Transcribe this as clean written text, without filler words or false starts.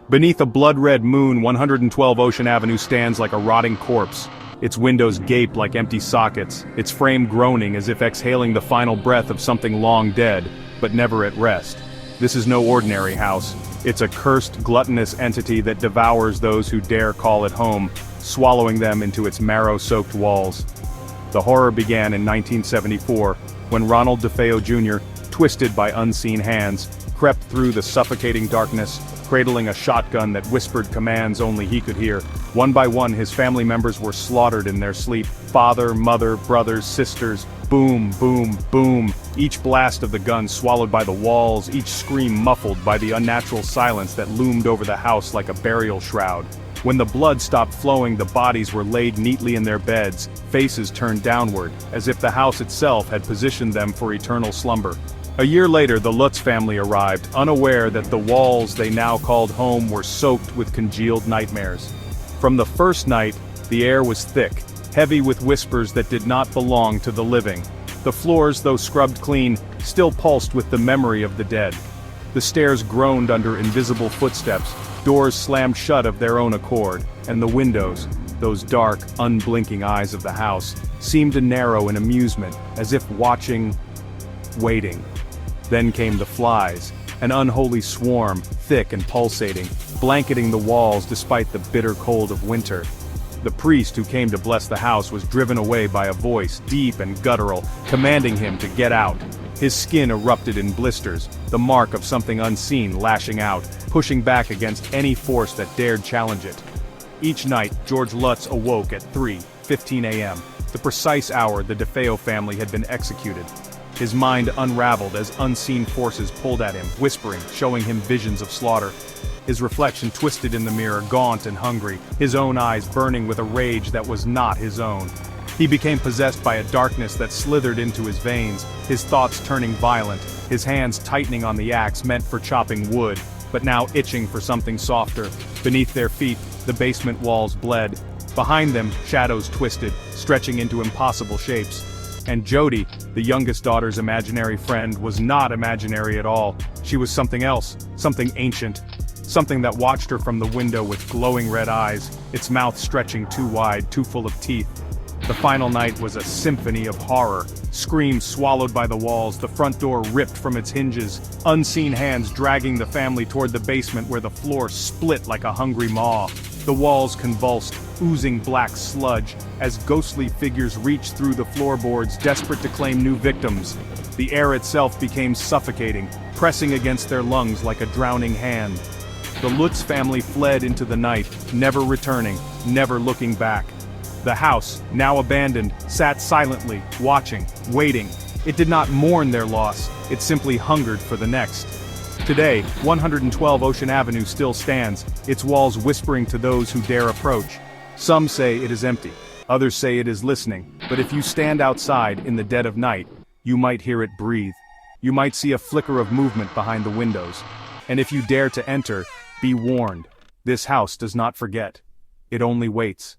Beneath a blood-red moon, 112 Ocean Avenue stands like a rotting corpse. Its windows gape like empty sockets, its frame groaning as if exhaling the final breath of something long dead, but never at rest. This is no ordinary house. It's a cursed, gluttonous entity that devours those who dare call it home, swallowing them into its marrow-soaked walls. The horror began in 1974, when Ronald DeFeo Jr., twisted by unseen hands, crept through the suffocating darkness, cradling a shotgun that whispered commands only he could hear. One by one, his family members were slaughtered in their sleep. Father, mother, brothers, sisters. Boom, boom, boom. Each blast of the gun swallowed by the walls, each scream muffled by the unnatural silence that loomed over the house like a burial shroud. When the blood stopped flowing, the bodies were laid neatly in their beds, faces turned downward, as if the house itself had positioned them for eternal slumber. A year later, the Lutz family arrived, unaware that the walls they now called home were soaked with congealed nightmares. From the first night, the air was thick, heavy with whispers that did not belong to the living. The floors, though scrubbed clean, still pulsed with the memory of the dead. The stairs groaned under invisible footsteps, doors slammed shut of their own accord, and the windows, those dark, unblinking eyes of the house, seemed to narrow in amusement, as if watching, waiting. Then came the flies, an unholy swarm, thick and pulsating, blanketing the walls despite the bitter cold of winter. The priest who came to bless the house was driven away by a voice, deep and guttural, commanding him to get out. His skin erupted in blisters, the mark of something unseen lashing out, pushing back against any force that dared challenge it. Each night, George Lutz awoke at 3:15 a.m., the precise hour the DeFeo family had been executed. His mind unraveled as unseen forces pulled at him, whispering, showing him visions of slaughter. His reflection twisted in the mirror, gaunt and hungry, his own eyes burning with a rage that was not his own. He became possessed by a darkness that slithered into his veins, his thoughts turning violent, his hands tightening on the axe meant for chopping wood, but now itching for something softer. Beneath their feet, the basement walls bled. Behind them, shadows twisted, stretching into impossible shapes. And Jody, the youngest daughter's imaginary friend, was not imaginary at all. She was something else, something ancient. Something that watched her from the window with glowing red eyes, its mouth stretching too wide, too full of teeth. The final night was a symphony of horror. Screams swallowed by the walls, the front door ripped from its hinges, unseen hands dragging the family toward the basement where the floor split like a hungry maw. The walls convulsed, oozing black sludge, as ghostly figures reached through the floorboards, desperate to claim new victims. The air itself became suffocating, pressing against their lungs like a drowning hand. The Lutz family fled into the night, never returning, never looking back. The house, now abandoned, sat silently, watching, waiting. It did not mourn their loss, it simply hungered for the next. Today, 112 Ocean Avenue still stands, its walls whispering to those who dare approach. Some say it is empty, others say it is listening, but if you stand outside in the dead of night, you might hear it breathe. You might see a flicker of movement behind the windows. And if you dare to enter, be warned, this house does not forget. It only waits.